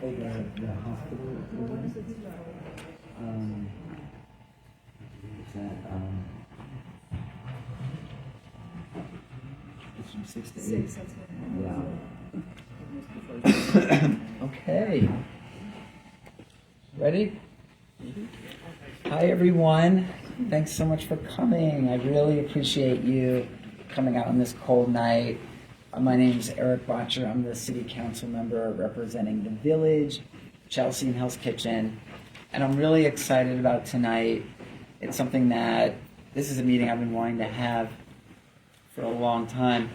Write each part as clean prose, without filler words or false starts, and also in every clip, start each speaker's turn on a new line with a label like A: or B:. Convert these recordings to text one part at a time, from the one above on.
A: Oh, the hospital. What's that? It's from 6 to 8.
B: 6, that's
A: Yeah. Okay. Ready? Hi, everyone. Thanks so much for coming. I really appreciate you coming out on this cold night. My name is Ebottcher. I'm the city council member representing the village, Chelsea and Hell's Kitchen. And I'm really excited about tonight. It's something this is a meeting I've been wanting to have for a long time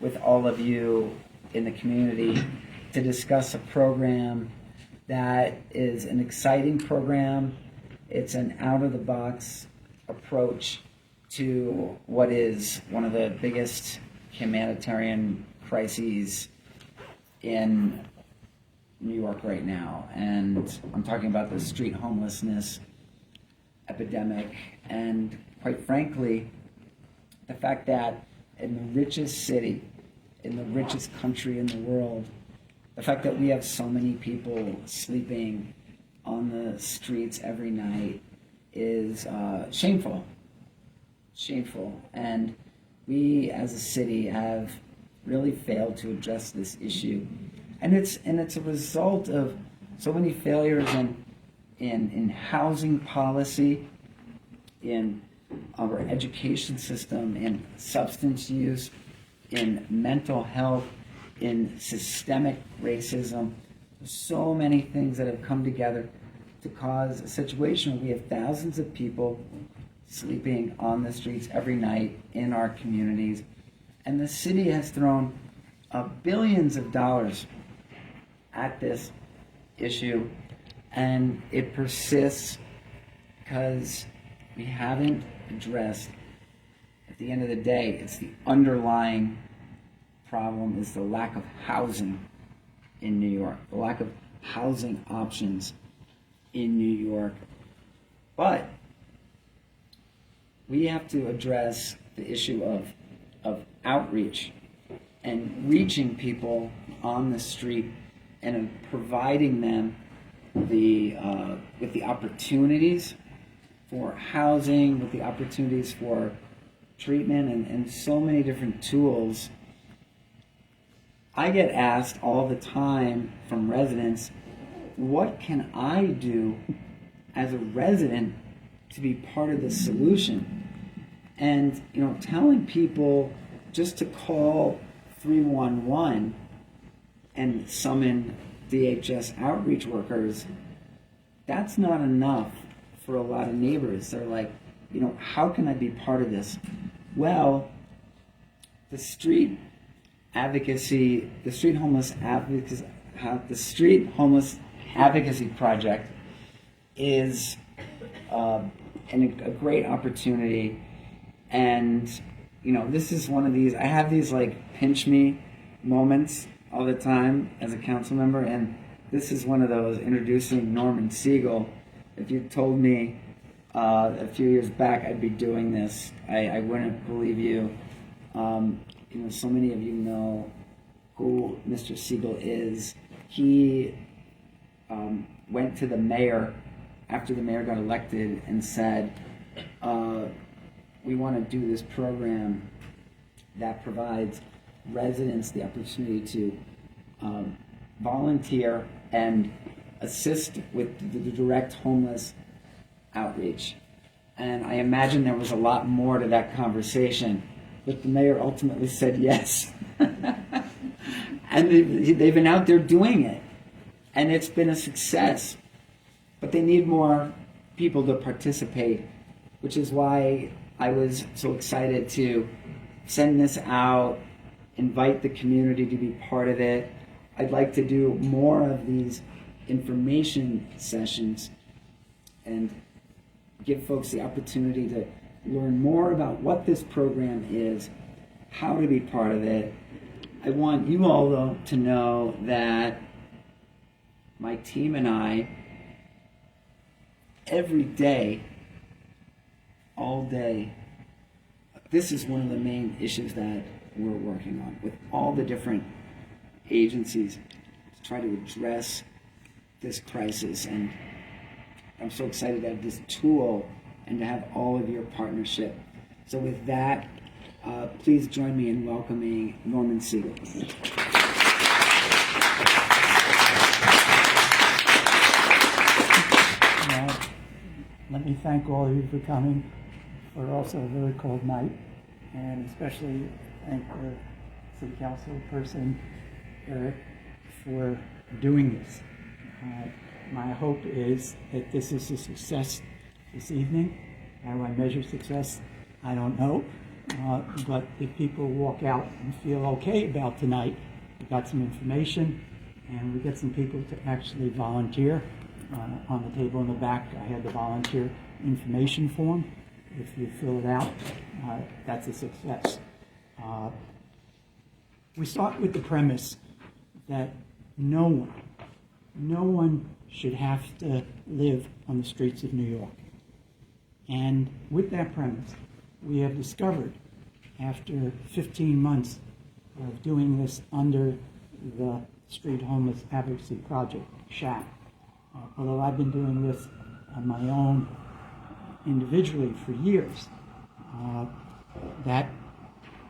A: with all of you in the community to discuss a program that is an exciting program. It's an out-of-the-box approach to what is one of the biggest humanitarian crises in New York right now. And I'm talking about the street homelessness epidemic. And quite frankly, the fact that in the richest city, in the richest country in the world, the fact that we have so many people sleeping on the streets every night is shameful. Shameful. And we as a city have really failed to address this issue. And it's a result of so many failures in housing policy, in our education system, in substance use, in mental health, in systemic racism. So many things that have come together to cause a situation where we have thousands of people sleeping on the streets every night in our communities. And the city has thrown billions of dollars at this issue, and it persists because we haven't addressed, at the end of the day, it's the underlying problem is the lack of housing in New York, the lack of housing options in New York. But we have to address the issue of outreach and reaching people on the street and providing them with the opportunities for housing, with the opportunities for treatment, and so many different tools. I get asked all the time from residents, what can I do as a resident to be part of the solution? And telling people just to call 311 and summon DHS outreach workers, that's not enough for a lot of neighbors. They're like, how can I be part of this? Well, the street homeless advocacy project is a great opportunity. And this is one of these, I have these pinch me moments all the time as a council member, and this is one of those. Introducing Norman Siegel. If you told me a few years back I'd be doing this, I wouldn't believe you. So many of you know who Mr. Siegel is. He went to the mayor after the mayor got elected and said, we want to do this program that provides residents the opportunity to volunteer and assist with the direct homeless outreach. And I imagine there was a lot more to that conversation, but the mayor ultimately said yes. And they've been out there doing it, and it's been a success. But they need more people to participate, which is why I was so excited to send this out, invite the community to be part of it. I'd like to do more of these information sessions and give folks the opportunity to learn more about what this program is, how to be part of it. I want you all, though, to know that my team and I, every day, all day, this is one of the main issues that we're working on with all the different agencies to try to address this crisis. And I'm so excited to have this tool and to have all of your partnership. So with that, please join me in welcoming Norman Siegel.
B: Let me thank all of you for coming for also a very cold night, and especially thank the City Council person, Eric, for doing this. My hope is that this is a success this evening. How do I measure success? I don't know. But if people walk out and feel okay about tonight, we got some information, and we get some people to actually volunteer. On the table in the back, I had the volunteer information form. If you fill it out, that's a success. We start with the premise that no one should have to live on the streets of New York. And with that premise, we have discovered, after 15 months of doing this under the Street Homeless Advocacy Project, SHAP, although I've been doing this on my own individually for years, that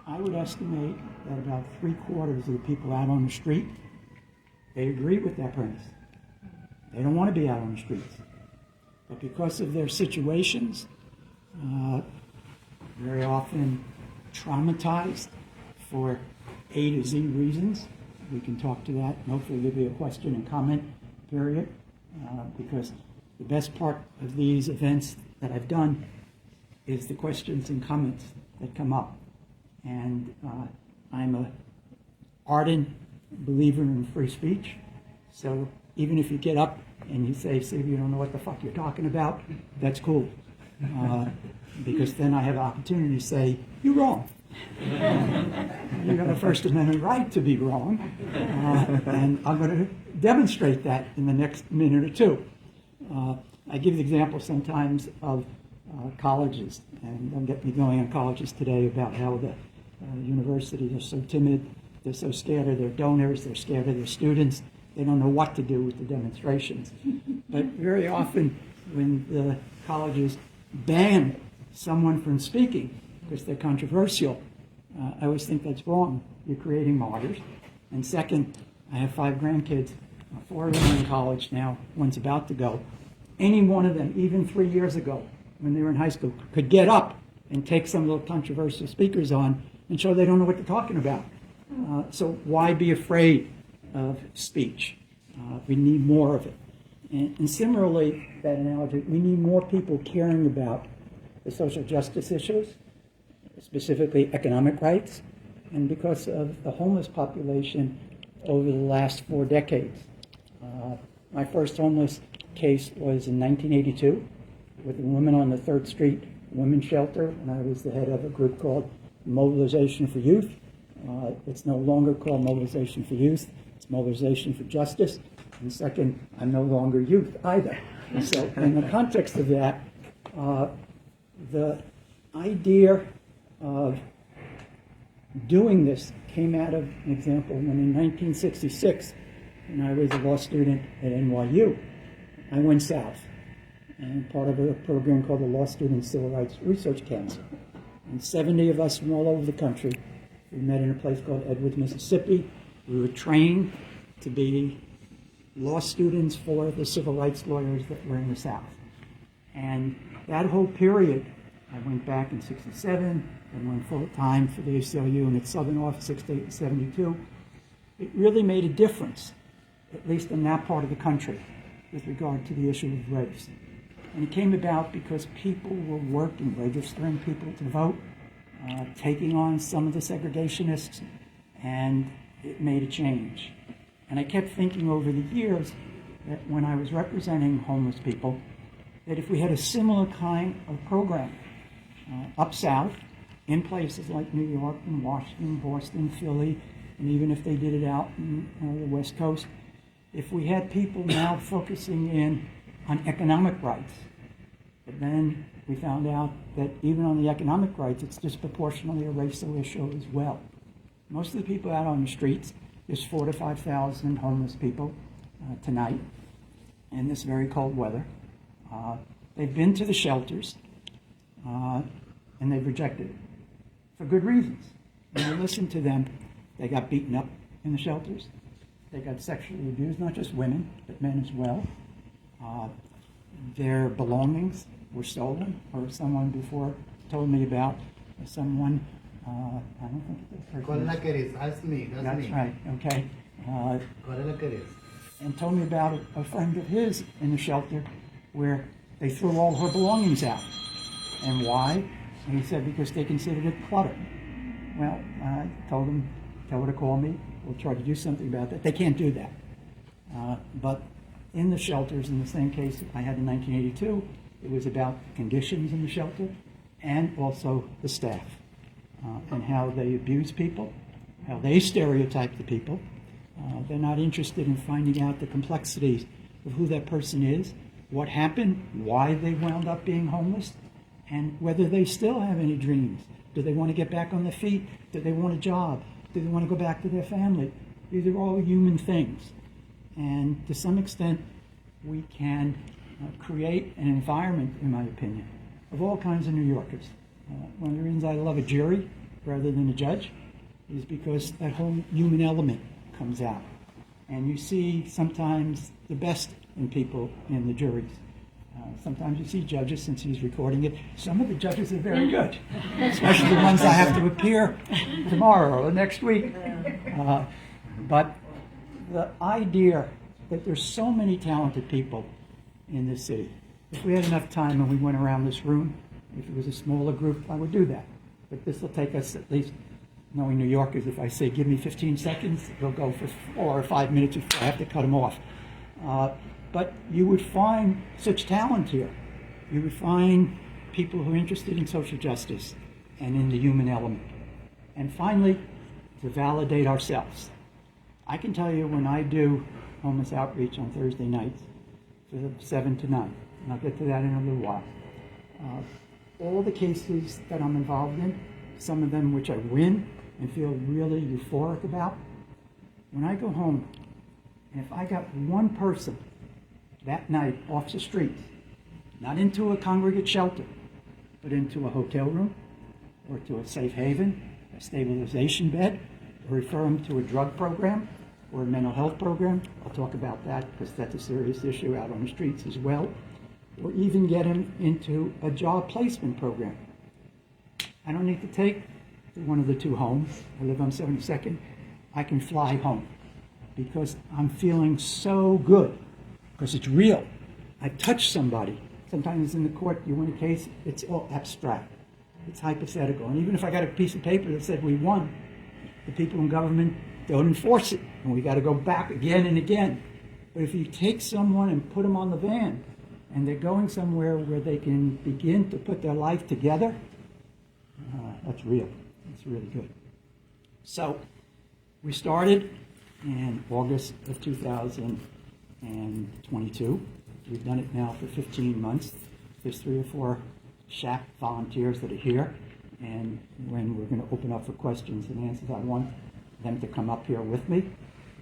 B: I would estimate that about 3/4 of the people out on the street, they agree with that premise. They don't want to be out on the streets. But because of their situations, very often traumatized for A to Z reasons, we can talk to that, and hopefully there'll be a question and comment period. Because the best part of these events that I've done is the questions and comments that come up. And I'm an ardent believer in free speech. So even if you get up and you say, Steve, you don't know what the fuck you're talking about, that's cool. Because then I have an opportunity to say, you're wrong. You have a First Amendment right to be wrong, and I'm going to demonstrate that in the next minute or two. I give the example sometimes of colleges, and don't get me going on colleges today about how the universities are so timid, they're so scared of their donors, they're scared of their students, they don't know what to do with the demonstrations. But very often when the colleges ban someone from speaking because they're controversial, I always think that's wrong. You're creating martyrs. And second, I have 5 grandkids, 4 of them are in college now, one's about to go. Any one of them, even 3 years ago, when they were in high school, could get up and take some of the controversial speakers on and show they don't know what they're talking about. So why be afraid of speech? We need more of it. And similarly, that analogy, we need more people caring about the social justice issues, specifically economic rights, and because of the homeless population over the last 4 decades. My first homeless case was in 1982 with a woman on the 3rd Street Women's Shelter, and I was the head of a group called Mobilization for Youth. It's no longer called Mobilization for Youth, it's Mobilization for Justice. And second, I'm no longer youth either. And so in the context of that, the idea of doing this came out of an example when in 1966, when I was a law student at NYU, I went south, and part of a program called the Law Student Civil Rights Research Council. And 70 of us from all over the country, we met in a place called Edwards, Mississippi. We were trained to be law students for the civil rights lawyers that were in the South. And that whole period, I went back in 67 and went full-time for the ACLU in its Southern office, 68 and 72. It really made a difference, at least in that part of the country, with regard to the issue of race. And it came about because people were working, registering people to vote, taking on some of the segregationists, and it made a change. And I kept thinking over the years that when I was representing homeless people, that if we had a similar kind of program up south, in places like New York and Washington, Boston, Philly, and even if they did it out in the West Coast, if we had people now focusing in on economic rights, But then we found out that even on the economic rights, it's disproportionately a racial issue as well. Most of the people out on the streets, there's 4,000 to 5,000 homeless people tonight in this very cold weather. They've been to the shelters and they've rejected it for good reasons. When you listen to them, they got beaten up in the shelters. They got sexually abused, not just women, but men as well. Their belongings were stolen, or someone before told me about someone, I don't think it's
C: That's me.
B: That's right, okay.
C: Correlateris.
B: And told me about a friend of his in the shelter where they threw all her belongings out. And why? And he said because they considered it clutter. Well, I told him, tell her to call me. We'll try to do something about that. They can't do that. But in the shelters, in the same case I had in 1982, it was about conditions in the shelter and also the staff and how they abuse people, how they stereotype the people. They're not interested in finding out the complexities of who that person is, what happened, why they wound up being homeless, and whether they still have any dreams. Do they want to get back on their feet? Do they want a job? Do they want to go back to their family? These are all human things. And to some extent, we can create an environment, in my opinion, of all kinds of New Yorkers. One of the reasons I love a jury rather than a judge is because that whole human element comes out. And you see sometimes the best in people in the juries. Sometimes you see judges, since he's recording it, some of the judges are very good, especially the ones I have to appear tomorrow or next week. But the idea that there's so many talented people in this city, if we had enough time and we went around this room, if it was a smaller group, I would do that. But this will take us at least, knowing New Yorkers, if I say give me 15 seconds, they'll go for 4 or 5 minutes before I have to cut them off. But you would find such talent here. You would find people who are interested in social justice and in the human element. And finally, to validate ourselves. I can tell you when I do homeless outreach on Thursday nights, from 7 to 9, and I'll get to that in a little while. All the cases that I'm involved in, some of them which I win and feel really euphoric about, when I go home, and if I got one person that night off the street, not into a congregate shelter, but into a hotel room, or to a safe haven, a stabilization bed, or refer them to a drug program or a mental health program, I'll talk about that because that's a serious issue out on the streets as well, or even get them into a job placement program. I don't need to take one of the two homes. I live on 72nd. I can fly home because I'm feeling so good, because it's real. I touched somebody. Sometimes in the court, you win a case, it's all abstract. It's hypothetical. And even if I got a piece of paper that said we won, the people in government don't enforce it. And we got to go back again and again. But if you take someone and put them on the van, and they're going somewhere where they can begin to put their life together, that's real. It's really good. So we started in August of 2022. We've done it now for 15 months. There's 3 or 4 SHAP volunteers that are here. And when we're going to open up for questions and answers, I want them to come up here with me,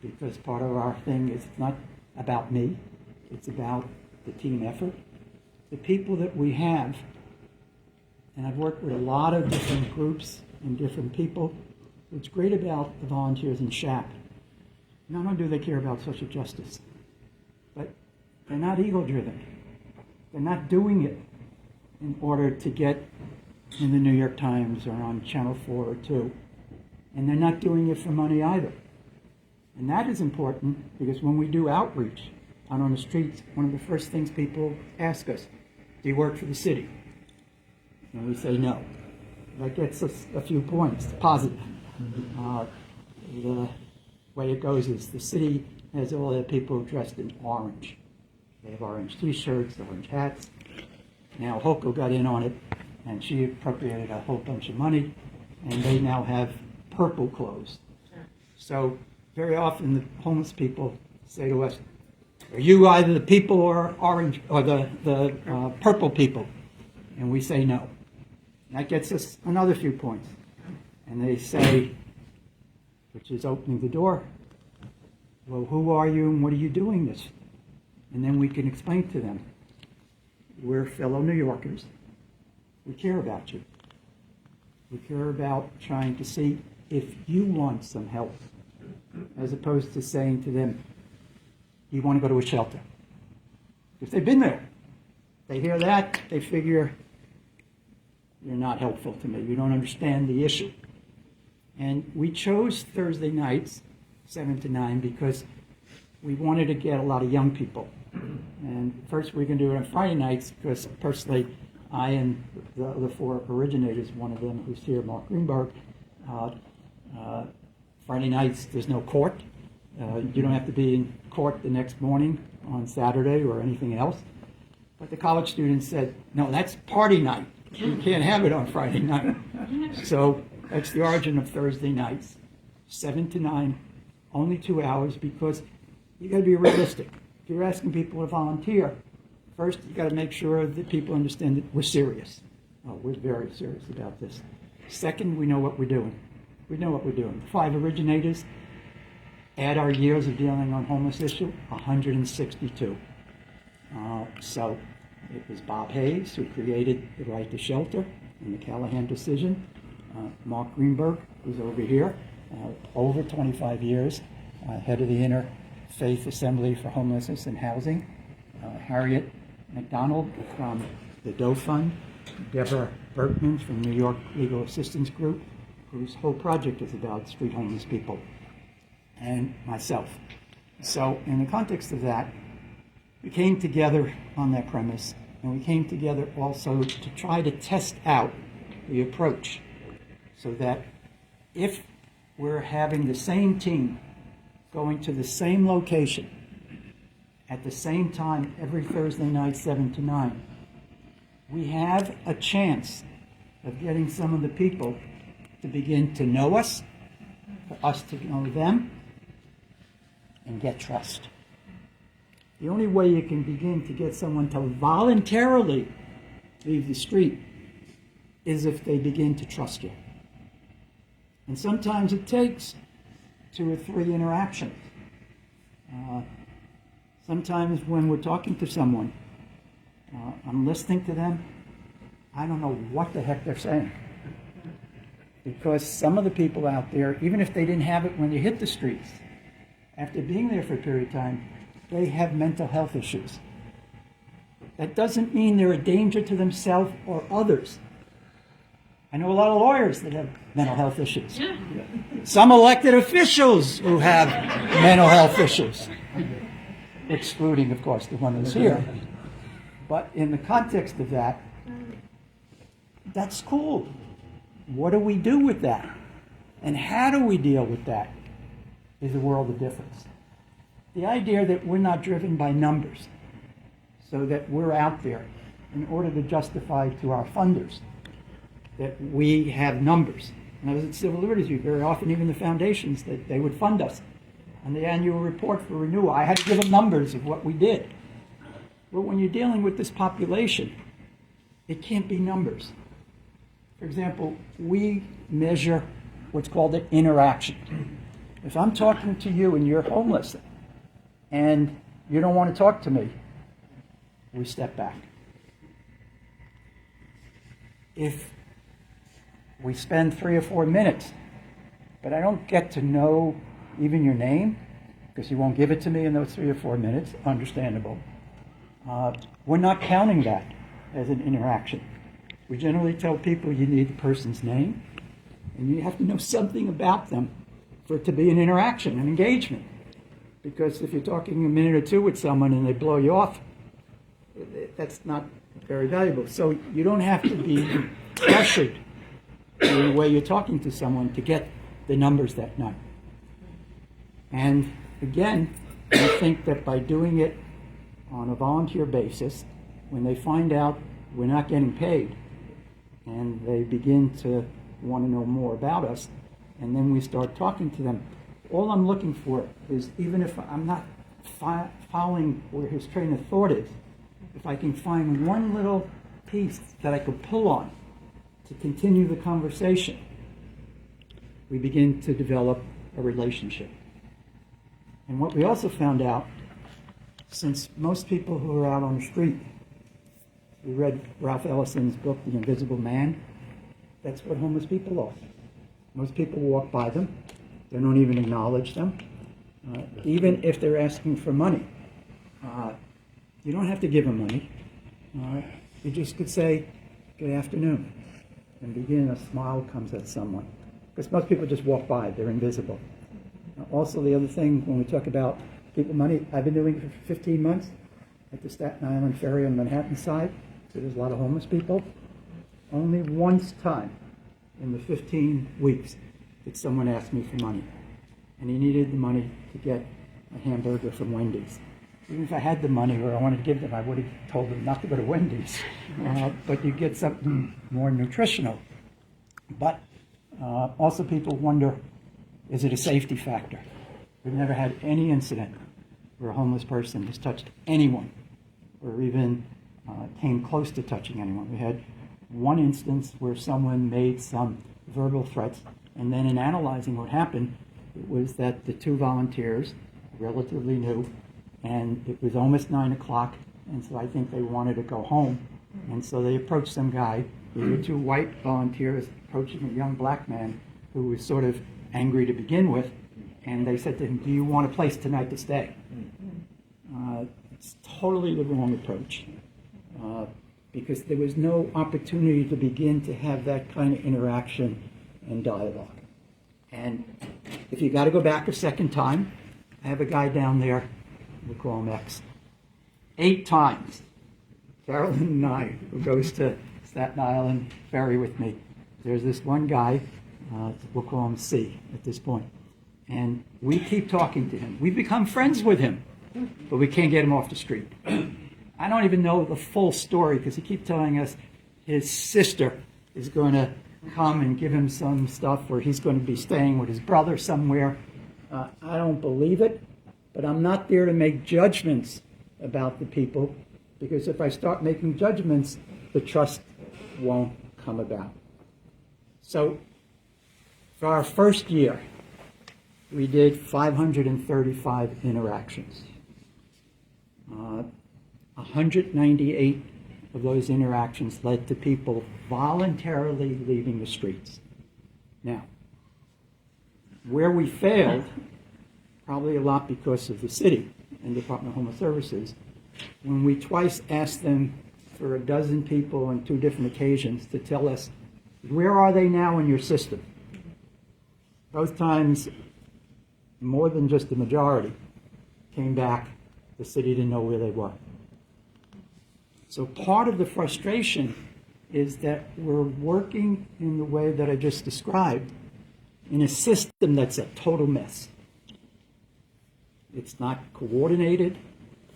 B: because part of our thing is not about me. It's about the team effort. The people that we have, and I've worked with a lot of different groups and different people. What's great about the volunteers in SHAP, not only do they care about social justice, but they're not ego-driven. They're not doing it in order to get in the New York Times or on Channel 4 or 2. And they're not doing it for money either. And that is important, because when we do outreach out on the streets, one of the first things people ask us, do you work for the city? And we say no. That gets us a few points, positive. The way it goes is the city has all their people dressed in orange. They have orange t-shirts, orange hats. Now Hoko got in on it, and she appropriated a whole bunch of money, and they now have purple clothes. So very often the homeless people say to us, Are you either the people or orange or the purple people? And we say no. That gets us another few points. And they say, which is opening the door, well, who are you and what are you doing this? And then we can explain to them, we're fellow New Yorkers. We care about you. We care about trying to see if you want some help, as opposed to saying to them, you want to go to a shelter. If they've been there, they hear that, they figure, you're not helpful to me. You don't understand the issue. And we chose Thursday nights, 7 to 9, because we wanted to get a lot of young people. And first we're going to do it on Friday nights, because personally, I and the other 4 originators, one of them who's here, Mark Greenberg, Friday nights, there's no court. You don't have to be in court the next morning on Saturday or anything else. But the college students said, no, that's party night. You can't have it on Friday night. So that's the origin of Thursday nights, 7 to 9, only 2 hours, because you got to be realistic. If you're asking people to volunteer, first you got to make sure that people understand that we're serious. Oh, we're very serious about this. Second, we know what we're doing. We know what we're doing. 5 originators, add our years of dealing on homeless issue, 162. So it was Bob Hayes who created the right to shelter and the Callahan decision. Mark Greenberg, who's over here, over 25 years, head of the Interfaith Assembly for Homelessness and Housing. Harriet McDonald from the Doe Fund. Deborah Berkman from New York Legal Assistance Group, whose whole project is about street homeless people. And myself. So in the context of that, we came together on that premise, and we came together also to try to test out the approach, so that if we're having the same team going to the same location at the same time every Thursday night, 7 to 9, we have a chance of getting some of the people to begin to know us, for us to know them, and get trust. The only way you can begin to get someone to voluntarily leave the street is if they begin to trust you. And sometimes it takes 2 or 3 interactions. Sometimes when we're talking to someone, I'm listening to them, I don't know what the heck they're saying. Because some of the people out there, even if they didn't have it when they hit the streets, after being there for a period of time, they have mental health issues. That doesn't mean they're a danger to themselves or others. I know a lot of lawyers that have mental health issues. Some elected officials who have mental health issues. Excluding, of course, the one who's here. But in the context of that, that's cool. What do we do with that? And how do we deal with that is a world of difference. The idea that we're not driven by numbers, so that we're out there in order to justify to our funders that we have numbers. And I was at Civil Liberties Week, very often even the foundations, that they would fund us. On the annual report for renewal, I had to give them numbers of what we did. But when you're dealing with this population, it can't be numbers. For example, we measure what's called an interaction. If I'm talking to you and you're homeless and you don't want to talk to me, we step back. If we spend 3 or 4 minutes, but I don't get to know even your name, because you won't give it to me in those 3 or 4 minutes, understandable. We're not counting that as an interaction. We generally tell people you need the person's name, and you have to know something about them for it to be an interaction, an engagement. Because if you're talking a minute or 2 with someone and they blow you off, that's not very valuable. So you don't have to be pressured in the way you're talking to someone to get the numbers that night. And again, I think that by doing it on a volunteer basis, when they find out we're not getting paid, and they begin to want to know more about us, and then we start talking to them, all I'm looking for is, even if I'm not following where his train of thought is, if I can find one little piece that I could pull on to continue the conversation, we begin to develop a relationship. And what we also found out, since most people who are out on the street, we read Ralph Ellison's book, The Invisible Man, that's what homeless people are. Most people walk by them. They don't even acknowledge them. Even if they're asking for money. You don't have to give them money. You just could say, good afternoon, and begin, a smile comes at someone. Because most people just walk by, they're invisible. Also, the other thing, when we talk about people money, I've been doing it for 15 months at the Staten Island Ferry on Manhattan side, so there's a lot of homeless people. Only once time in the 15 weeks did someone ask me for money. And he needed the money to get a hamburger from Wendy's. Even if I had the money or I wanted to give them, I would have told them not to go to Wendy's. But you get something more nutritional. But also people wonder, is it a safety factor? We've never had any incident where a homeless person has touched anyone or even came close to touching anyone. We had one instance where someone made some verbal threats, and then in analyzing what happened, it was that the two volunteers, relatively new, and it was almost 9 o'clock, and so I think they wanted to go home. And so they approached some guy. There were two white volunteers approaching a young black man who was sort of angry to begin with, and they said to him, do you want a place tonight to stay? It's totally the wrong approach, because there was no opportunity to begin to have that kind of interaction and dialogue. And if you got to go back a second time, I have a guy down there, we'll call him X. 8 times, Carolyn and I, who goes to Staten Island Ferry with me, there's this one guy, we'll call him C at this point, and we keep talking to him. We've become friends with him, but we can't get him off the street. I don't even know the full story because he keeps telling us his sister is going to come and give him some stuff, or he's going to be staying with his brother somewhere. I don't believe it, but I'm not there to make judgments about the people, because if I start making judgments, the trust won't come about. So for our first year, we did 535 interactions. 198 of those interactions led to people voluntarily leaving the streets. Now, where we failed, probably a lot because of the city and Department of Homeless Services, when we twice asked them for 12 people on 2 different occasions to tell us, where are they now in your system? Both times, more than just the majority came back, the city didn't know where they were. So part of the frustration is that we're working in the way that I just described in a system that's a total mess. It's not coordinated.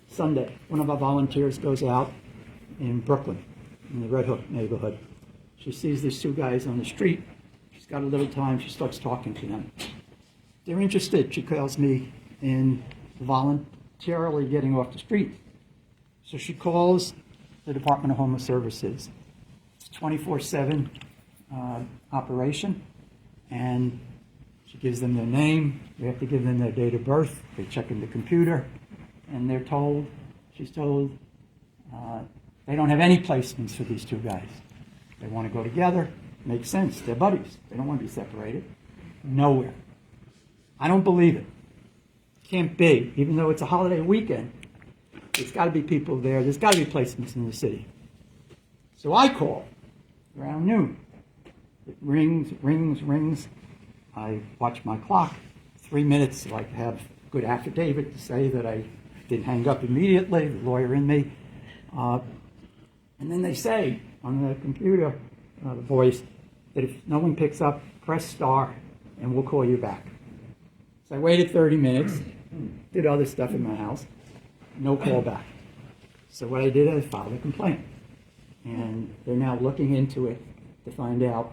B: Sunday, one of our volunteers goes out in Brooklyn, in the Red Hook neighborhood. She sees these 2 guys on the street. She's got a little time. She starts talking to them. They're interested, she calls me, in voluntarily getting off the street. So she calls the Department of Homeless Services. It's a 24/7 operation, and she gives them their name. We have to give them their date of birth. They check in the computer, and she's told, they don't have any placements for these 2 guys. They want to go together. Makes sense. They're buddies. They don't want to be separated. Nowhere. I don't believe it. Can't be. Even though it's a holiday weekend, there's got to be people there. There's got to be placements in the city. So I call around noon. It rings. I watch my clock. 3 minutes, so I have a good affidavit to say that I didn't hang up immediately, the lawyer in me. And then they say on the computer, the voice, that if no one picks up, press star and we'll call you back. So I waited 30 minutes, did other stuff in my house, no call back. So what I did, I filed a complaint. And they're now looking into it to find out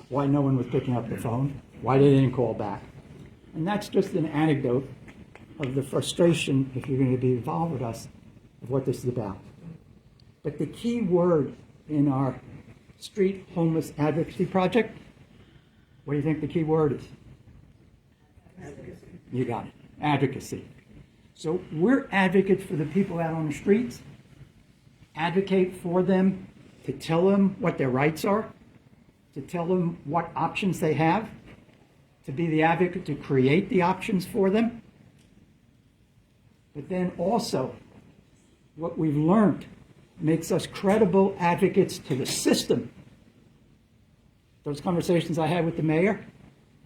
B: why no one was picking up the phone, why they didn't call back. And that's just an anecdote of the frustration, if you're going to be involved with us, of what this is about. But the key word in our street homeless advocacy project, what do you think the key word is?
C: Advocacy.
B: You got it. Advocacy. So we're advocates for the people out on the streets, advocate for them, to tell them what their rights are, to tell them what options they have, to be the advocate to create the options for them. But then also, what we've learned makes us credible advocates to the system. Those conversations I had with the mayor,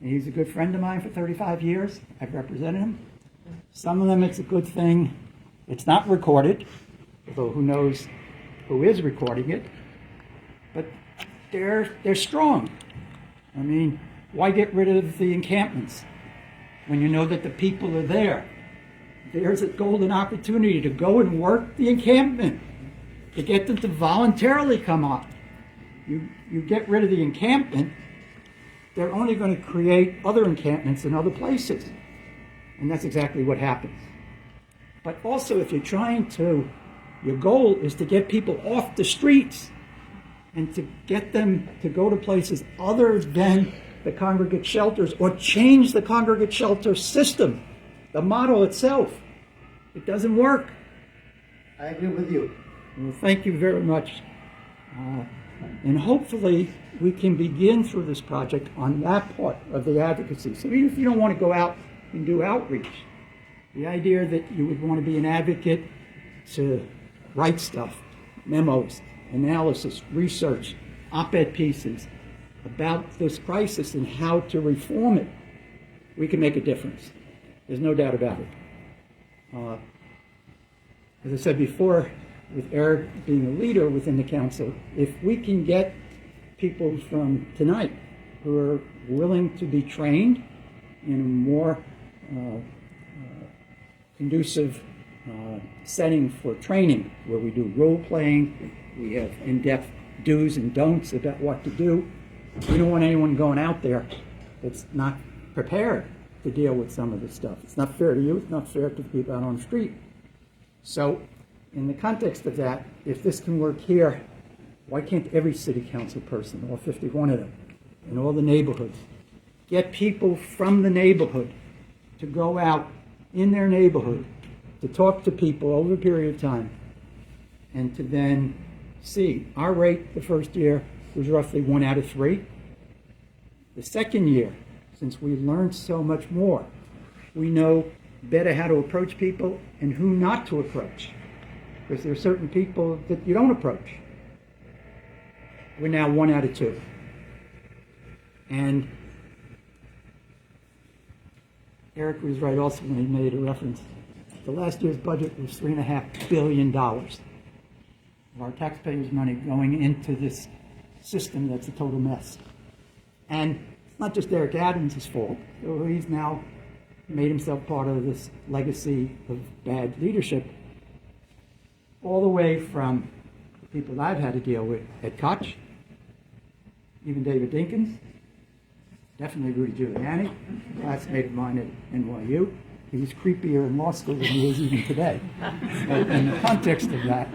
B: and he's a good friend of mine for 35 years. I've represented him. Some of them, it's a good thing. It's not recorded, although who knows who is recording it. But they're strong. I mean, why get rid of the encampments when you know that the people are there? There's a golden opportunity to go and work the encampment, to get them to voluntarily come on. You get rid of the encampment, they're only going to create other encampments in other places. And that's exactly what happens. But also, if you're trying to, your goal is to get people off the streets and to get them to go to places other than the congregate shelters, or change the congregate shelter system, the model itself. It doesn't work.
C: I agree with you.
B: Well, thank you very much. And hopefully we can begin through this project on that part of the advocacy. So even if you don't want to go out and do outreach, the idea that you would want to be an advocate to write stuff, memos, analysis, research, op-ed pieces about this crisis and how to reform it, we can make a difference. There's no doubt about it. As I said before, with Eric being a leader within the council, if we can get people from tonight who are willing to be trained in a more conducive setting for training, where we do role playing, we have in-depth do's and don'ts about what to do. We don't want anyone going out there that's not prepared to deal with some of this stuff. It's not fair to you, it's not fair to the people out on the street. So in the context of that, if this can work here, why can't every city council person, all 51 of them, in all the neighborhoods, get people from the neighborhood to go out in their neighborhood, to talk to people over a period of time, and to then see. Our rate the first year was roughly 1 out of 3. The second year, since we learned so much more, we know better how to approach people and who not to approach. Because there are certain people that you don't approach. We're now 1 out of 2. And Eric was right also when he made a reference. The last year's budget was $3.5 billion of our taxpayers' money going into this system that's a total mess. And it's not just Eric Adams' fault. He's now made himself part of this legacy of bad leadership, all the way from the people I've had to deal with at Koch, even David Dinkins, definitely Rudy Giuliani, a classmate of mine at NYU. He was creepier in law school than he is even today. But in the context of that,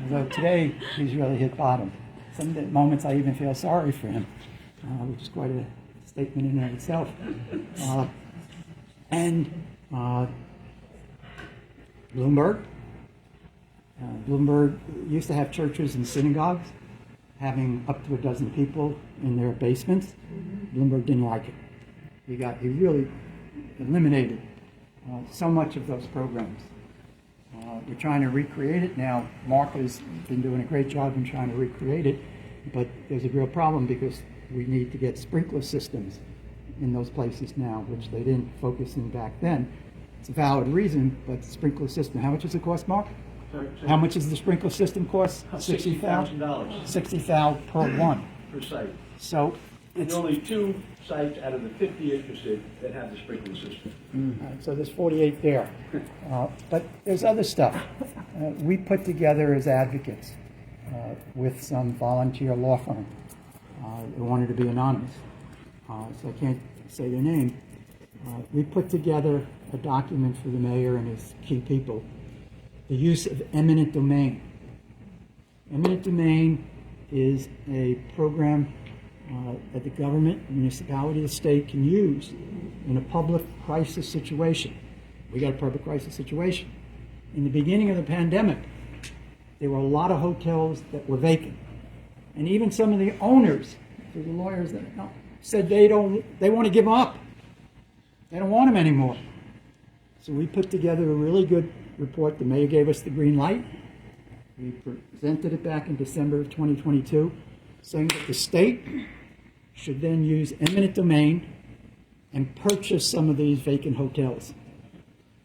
B: although today he's really hit bottom. Some moments I even feel sorry for him, which is quite a statement in and of itself. Bloomberg. Bloomberg used to have churches and synagogues having up to a dozen people in their basements. Bloomberg didn't like it. He really eliminated so much of those programs. We're trying to recreate it now. Mark has been doing a great job in trying to recreate it, but there's a real problem because we need to get sprinkler systems in those places now, which they didn't focus in back then. It's a valid reason, but the sprinkler system, how much does it cost, Mark?
D: Sorry.
B: How much does the sprinkler system cost?
D: $60,000
B: $60,000 per one.
D: per site.
B: So
D: And
B: it's
D: only 2 sites out of the 50 interested that have the sprinkler system.
B: so there's 48 there. But there's other stuff. We put together as advocates with some volunteer law firm who wanted to be anonymous. So I can't say their name. We put together a document for the mayor and his key people, the use of eminent domain. Eminent domain is a program that the government, municipality, the state can use in a public crisis situation. We got a public crisis situation. In the beginning of the pandemic, there were a lot of hotels that were vacant. And even some of the owners, the lawyers that said they want to give them up. They don't want them anymore. So we put together a really good report. The mayor gave us the green light. We presented it back in December of 2022, saying that the state should then use eminent domain and purchase some of these vacant hotels.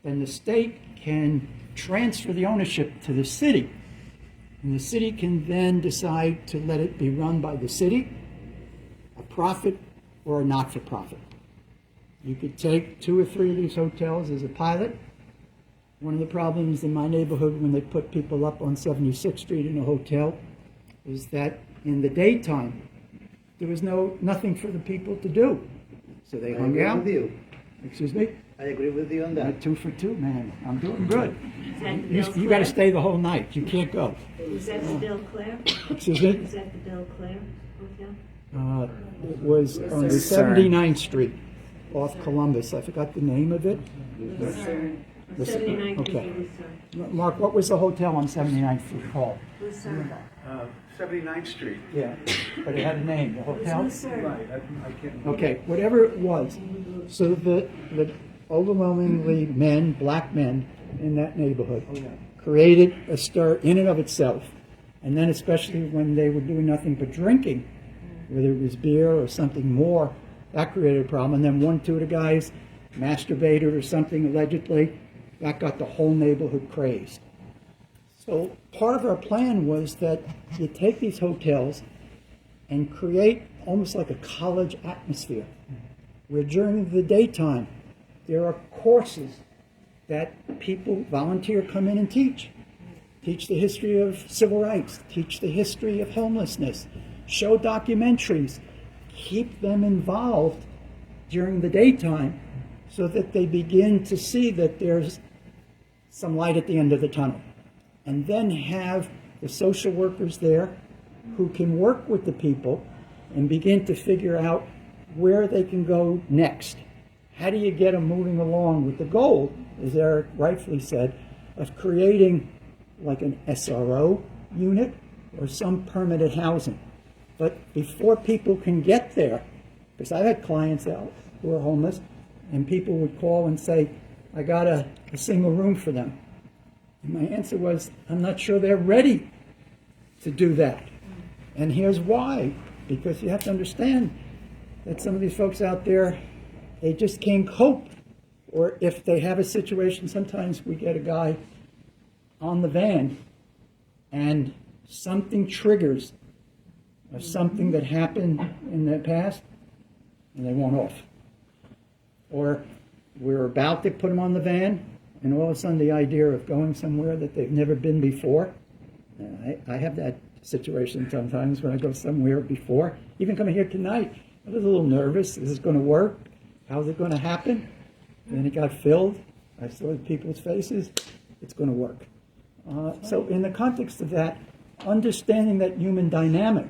B: Then the state can transfer the ownership to the city, and the city can then decide to let it be run by the city, a profit, or a not-for-profit. You could take 2 or 3 of these hotels as a pilot. One of the problems in my neighborhood when they put people up on 76th Street in a hotel is that in the daytime, there was nothing for the people to do. So they hung out.
C: I agree with you.
B: Excuse me?
C: I agree with you on that.
B: 2 for 2, man. I'm doing good.
E: Is that the
B: You
E: Bill
B: got to
E: Clare?
B: stay the whole night. You can't go.
E: Is that the Bill Clare?
B: Excuse me?
E: Is that the Bill Clare Hotel?
B: It was on
A: Yes, sir.
B: 79th Street off Columbus. I forgot the name of it.
E: Lucerne.
B: The-
E: 79th would be
B: okay.
E: Lucerne.
B: Mark, what was the hotel on 79th Street called?
E: Lucerne.
D: 79th Street.
B: Yeah, but it had a name, the
E: It was
B: hotel?
E: Lucerne.
D: Right, I can't.
B: Okay, whatever it was. So the overwhelmingly men, black men in that neighborhood created a stir in and of itself. And then especially when they were doing nothing but drinking, whether it was beer or something more, that created a problem. And then 1, 2 of the guys masturbated or something allegedly. That got the whole neighborhood crazed. So part of our plan was that you take these hotels and create almost like a college atmosphere, where during the daytime there are courses that people volunteer come in and teach. Teach the history of civil rights, teach the history of homelessness, show documentaries, keep them involved during the daytime so that they begin to see that there's some light at the end of the tunnel. And then have the social workers there who can work with the people and begin to figure out where they can go next. How do you get them moving along with the goal, as Eric rightfully said, of creating like an SRO unit or some permanent housing. But before people can get there, because I've had clients out who are homeless, and people would call and say, I got a single room for them. And my answer was, I'm not sure they're ready to do that. And here's why. Because you have to understand that some of these folks out there, they just can't cope. Or if they have a situation, sometimes we get a guy on the van and something triggers of something that happened in the past and they want off. Or we're about to put them on the van and all of a sudden the idea of going somewhere that they've never been before. I have that situation sometimes when I go somewhere before. Even coming here tonight, I was a little nervous. Is this going to work? How's it going to happen? And then it got filled. I saw the people's faces. It's going to work. So in the context of that, understanding that human dynamic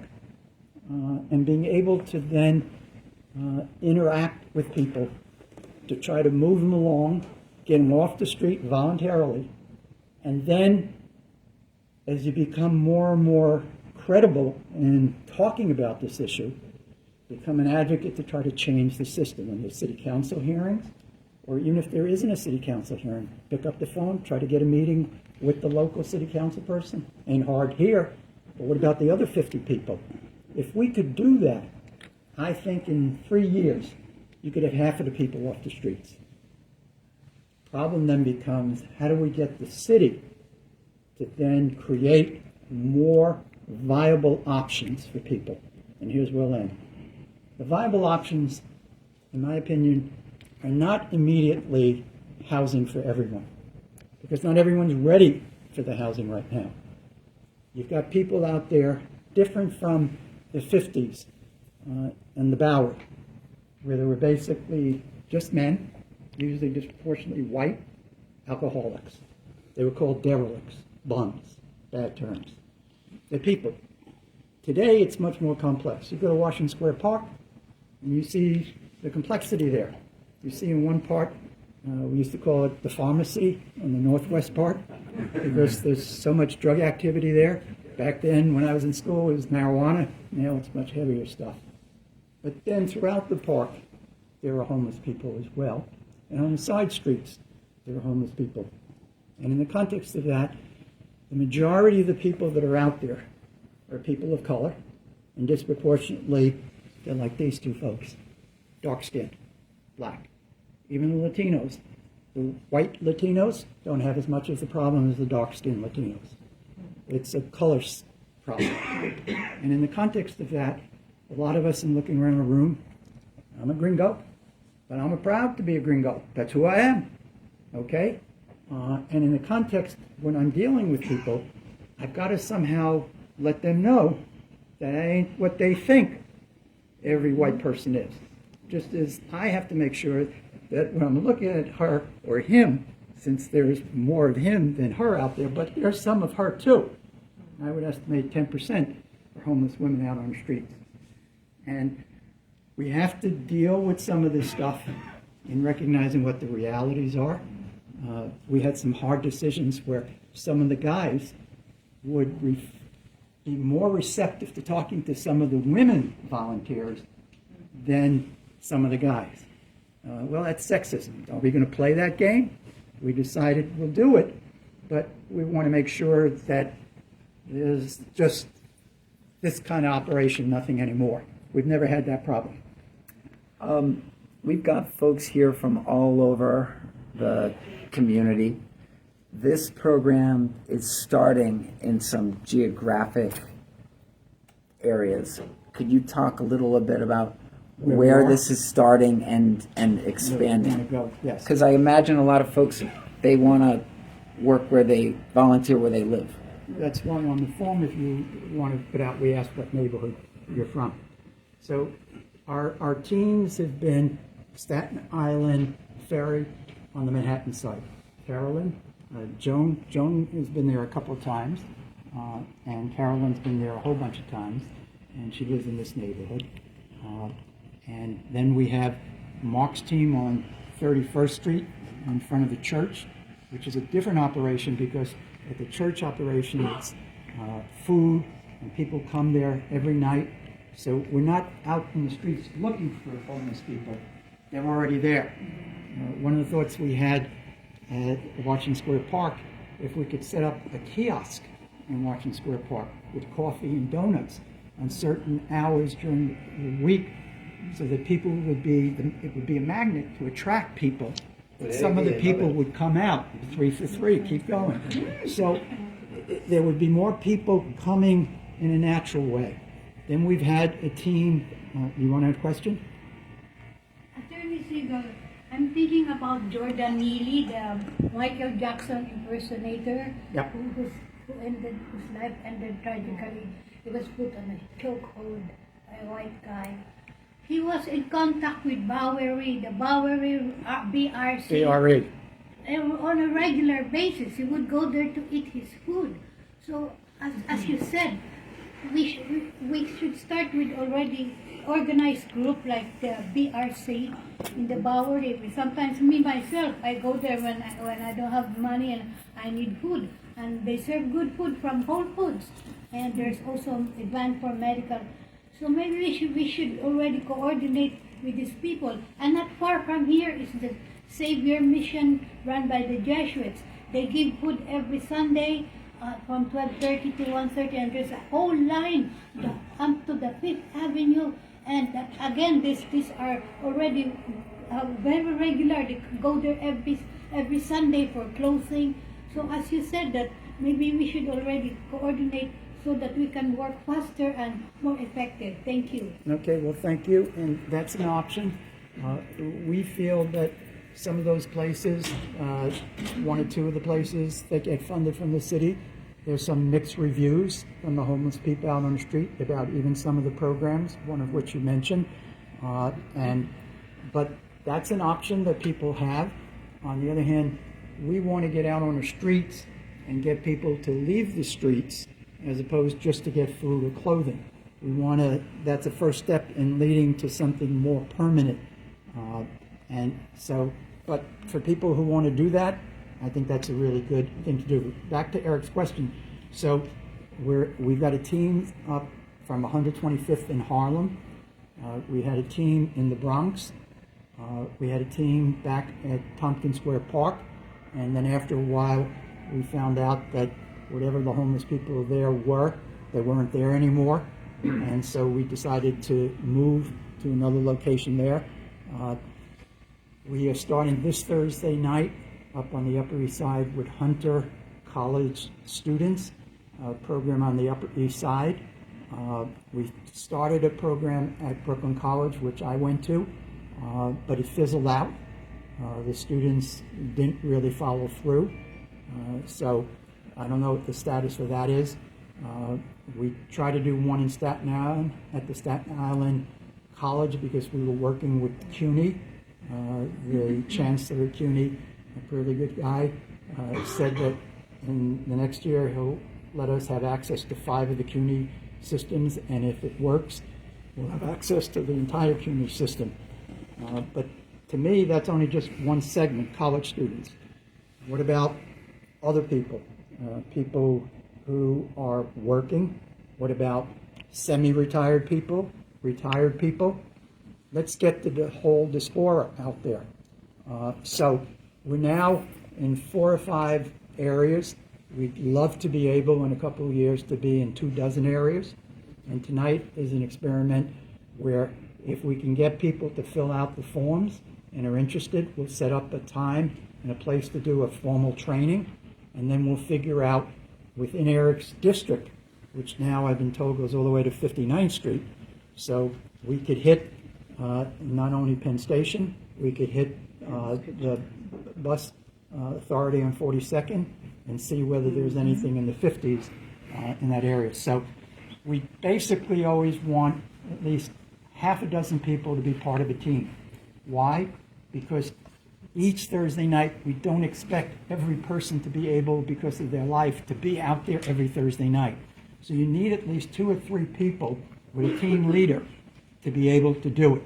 B: and being able to then interact with people to try to move them along, get them off the street voluntarily, and then as you become more and more credible in talking about this issue, become an advocate to try to change the system. When there's city council hearings, or even if there isn't a city council hearing, pick up the phone, try to get a meeting with the local city council person. Ain't hard here, but what about the other 50 people? If we could do that, I think in 3 years, you could have half of the people off the streets. Problem then becomes, how do we get the city to then create more viable options for people? And here's where I'll end. The viable options, in my opinion, are not immediately housing for everyone, because not everyone's ready for the housing right now. You've got people out there different from the 50s and the Bowery, where there were basically just men, usually disproportionately white, alcoholics. They were called derelicts, bums, bad terms. They're people. Today, it's much more complex. You go to Washington Square Park, and you see the complexity there. You see in one part, we used to call it the pharmacy on the northwest part, because there's so much drug activity there. Back then, when I was in school, it was marijuana. Now it's much heavier stuff. But then throughout the park, there are homeless people as well. And on the side streets, there are homeless people. And in the context of that, the majority of the people that are out there are people of color, and disproportionately, they're like these two folks, dark-skinned, black. Even the Latinos, the white Latinos don't have as much of the problem as the dark-skinned Latinos. It's a color problem. And in the context of that, a lot of us in looking around the room, I'm a gringo, but I'm proud to be a gringo. That's who I am, okay? And in the context, when I'm dealing with people, I've got to somehow let them know that ain't what they think every white person is. Just as I have to make sure that when I'm looking at her or him, since there's more of him than her out there, but there's some of her too. I would estimate 10% are homeless women out on the streets. And we have to deal with some of this stuff in recognizing what the realities are. We had some hard decisions where some of the guys would be more receptive to talking to some of the women volunteers than some of the guys. Well, that's sexism. Are we going to play that game? We decided we'll do it, but we want to make sure that there's just this kind of operation, nothing anymore. We've never had that problem.
A: We've got folks here from all over the community. This program is starting in some geographic areas. Could you talk a little bit about where this is starting and expanding?
B: Yes.
A: Because I imagine a lot of folks, they want to work where they volunteer where they live.
B: That's why on the form, if you want to put out, we ask what neighborhood you're from. So our teams have been Staten Island, Ferry, on the Manhattan side. Carolyn, Joan has been there a couple of times, and Carolyn's been there a whole bunch of times, and she lives in this neighborhood. And then we have Mark's team on 31st Street in front of the church, which is a different operation because at the church operation it's food and people come there every night. So we're not out in the streets looking for homeless people. They're already there. One of the thoughts we had at Washington Square Park, if we could set up a kiosk in Washington Square Park with coffee and donuts on certain hours during the week, so that people would be, it would be a magnet to attract people. Some of the people would come out, 3 for 3, keep going. So there would be more people coming in a natural way. Then we've had a team, you want to have a question?
F: Attorney Seagull, I'm thinking about Jordan Neely, the Michael Jackson impersonator,
B: Yep.
F: whose life ended tragically. He was put on a chokehold by a white guy. He was in contact with Bowery, the Bowery BRC.
B: BRE.
F: On a regular basis. He would go there to eat his food. So, as you said, we should start with already organized group like the BRC in the Bowery. Sometimes me myself, I go there when I don't have money and I need food, and they serve good food from Whole Foods, and there's also a van for medical. So maybe we should already coordinate with these people. And not far from here is the Savior Mission run by the Jesuits. They give food every Sunday from 12:30 to 1:30, and there's a whole line up to the 5th Avenue. And again, these are already very regular. They go there every Sunday for clothing. So as you said, that maybe we should already coordinate so that we can work faster and more effective. Thank you.
B: Okay, well, thank you, and that's an option. We feel that some of those places, 1 or 2 of the places that get funded from the city, there's some mixed reviews from the homeless people out on the street about even some of the programs, one of which you mentioned. But that's an option that people have. On the other hand, we want to get out on the streets and get people to leave the streets as opposed just to get food or clothing. We want to, that's a first step in leading to something more permanent. And so, but for people who want to do that, I think that's a really good thing to do. Back to Eric's question. So we've got a team up from 125th in Harlem. We had a team in the Bronx. We had a team back at Tompkins Square Park. And then after a while, we found out that whatever the homeless people there were, they weren't there anymore. And so we decided to move to another location there. We are starting this Thursday night up on the Upper East Side with Hunter College students, a program on the Upper East Side. We started a program at Brooklyn College, which I went to, but it fizzled out. The students didn't really follow through. So I don't know what the status for that is. We tried to do one in Staten Island at the Staten Island College because we were working with CUNY. The chancellor at CUNY, a really good guy, said that in the next year he'll let us have access to 5 of the CUNY systems, and if it works, we'll have access to the entire CUNY system. But to me, that's only just one segment, college students. What about other people? People who are working? What about semi-retired people, retired people? Let's get the whole diaspora out there. So we're now in 4 or 5 areas. We'd love to be able in a couple of years to be in 24 areas. And tonight is an experiment where if we can get people to fill out the forms and are interested, we'll set up a time and a place to do a formal training. And then we'll figure out within Eric's district, which now I've been told goes all the way to 59th Street. So we could hit not only Penn Station, we could hit the bus authority on 42nd and see whether there's anything in the 50s in that area. So we basically always want at least half a dozen people to be part of a team. Why? Because each Thursday night, we don't expect every person to be able, because of their life, to be out there every Thursday night. So you need at least 2 or 3 people with a team leader to be able to do it.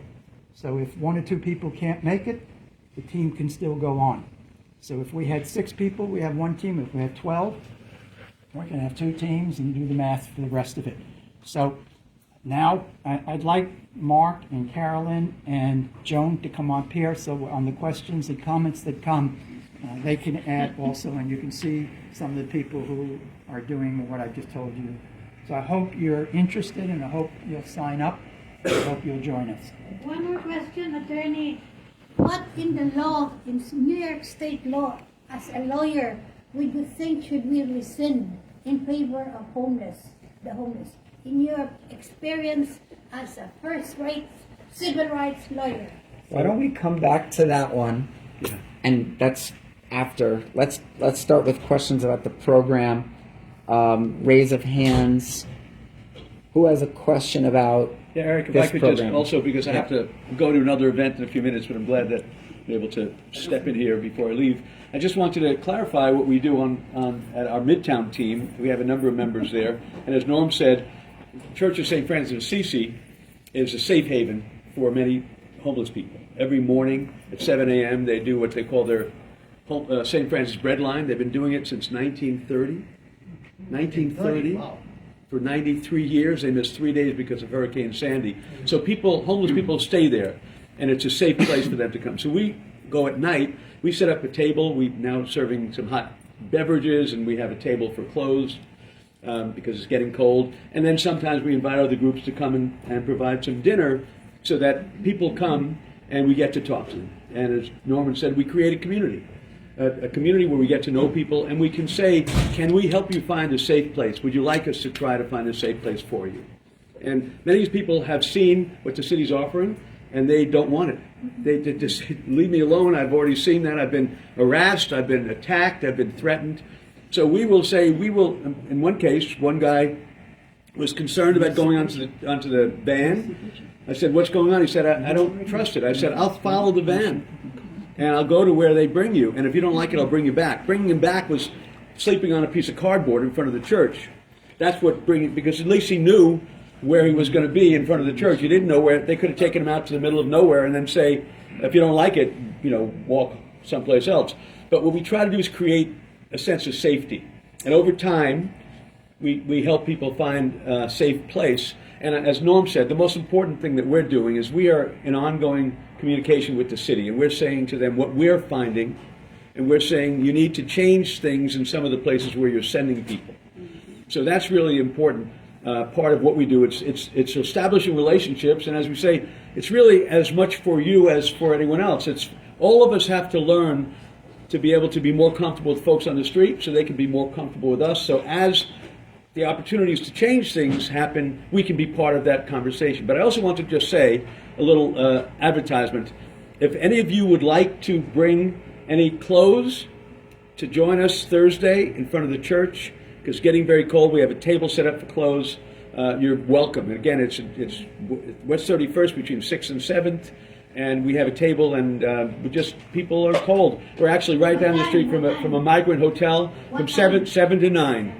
B: So if 1 or 2 people can't make it, the team can still go on. So if we had 6 people, we have 1 team. If we had 12, we're going to have 2 teams, and you do the math for the rest of it. So now I'd like Mark and Carolyn and Joan to come up here, so on the questions and comments that come, they can add also, and you can see some of the people who are doing what I just told you. So I hope you're interested, and I hope you'll sign up. I hope you'll join us.
F: One more question, attorney. What in the law, in New York State law, as a lawyer, would you think should we rescind in favor of the homeless? In your experience as a first-rate civil rights lawyer.
A: Why don't we come back to that one?
D: Yeah.
A: And that's after. Let's start with questions about the program. Raise of hands. Who has a question about
D: Yeah, Eric, if
A: this
D: I could
A: program?
D: just also, because I have to go to another event in a few minutes, but I'm glad to be able to step in here before I leave. I just wanted to clarify what we do at our Midtown team. We have a number of members there, and as Norm said, Church of St. Francis of Assisi is a safe haven for many homeless people. Every morning at 7 a.m. they do what they call their St. Francis bread line. They've been doing it since 1930. 1930.
C: Wow.
D: For 93 years. They missed 3 days because of Hurricane Sandy. So homeless people stay there, and it's a safe place for them to come. So we go at night. We set up a table. We're now serving some hot beverages, and we have a table for clothes. Because it's getting cold. And then sometimes we invite other groups to come and provide some dinner so that people come and we get to talk to them. And as Norman said, we create a community where we get to know people, and we can say, can we help you find a safe place? Would you like us to try to find a safe place for you? And many of these people have seen what the city's offering, and they don't want it. They just leave me alone. I've already seen that. I've been harassed. I've been attacked. I've been threatened. So we will say, in one case, one guy was concerned about going onto the van. I said, "What's going on?" He said, I don't trust it." I said, "I'll follow the van, and I'll go to where they bring you. And if you don't like it, I'll bring you back." Bringing him back was sleeping on a piece of cardboard in front of the church. That's what because at least he knew where he was going to be in front of the church. He didn't know where. They could have taken him out to the middle of nowhere and then say, "If you don't like it, walk someplace else." But what we try to do is create a sense of safety. And over time, we help people find a safe place. And as Norm said, the most important thing that we're doing is we are in ongoing communication with the city. And we're saying to them what we're finding. And we're saying you need to change things in some of the places where you're sending people. So that's really important part of what we do. It's establishing relationships. And as we say, it's really as much for you as for anyone else. It's all of us have to learn to be able to be more comfortable with folks on the street so they can be more comfortable with us. So as the opportunities to change things happen, we can be part of that conversation. But I also want to just say a little advertisement. If any of you would like to bring any clothes to join us Thursday in front of the church, because it's getting very cold, we have a table set up for clothes. You're welcome. And again, it's West 31st between 6th and 7th. And we have a table, and people are cold. We're actually right down the street from a migrant hotel from 7 to 9.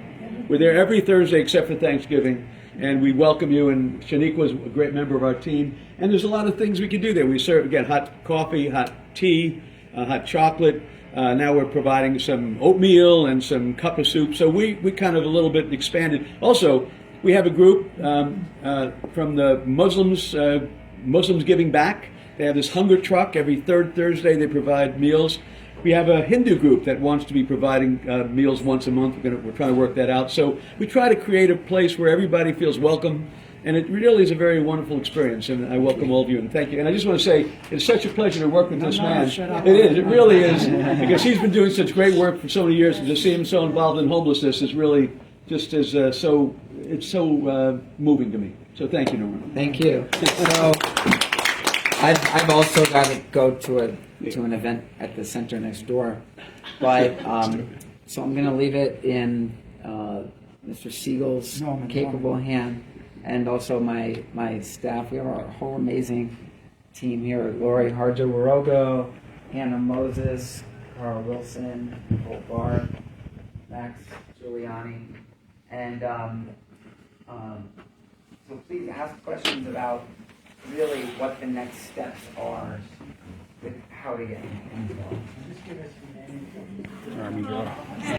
D: We're there every Thursday except for Thanksgiving, and we welcome you. And Shaniqua is a great member of our team. And there's a lot of things we can do there. We serve, again, hot coffee, hot tea, hot chocolate. Now we're providing some oatmeal and some cup of soup. So we kind of a little bit expanded. Also, we have a group from the Muslims Giving Back. They have this hunger truck. Every third Thursday they provide meals. We have a Hindu group that wants to be providing meals once a month. We're trying to work that out. So we try to create a place where everybody feels welcome. And it really is a very wonderful experience. And I welcome all of you and thank you. And I just want to say it's such a pleasure to work with this man. It is. It really is. Because he's been doing such great work for so many years. And to see him so involved in homelessness is really just it's so moving to me. So thank you, Norman.
A: Thank you. So I've also got to go to an event at the center next door, but so I'm going to leave it in Mr. Siegel's capable hand, and also my staff. We have our whole amazing team here: Lori Harjo-Warogo, Hannah Moses, Carl Wilson, Nicole Barr, Max Giuliani, and so please ask questions about really what the next steps are with how to get involved.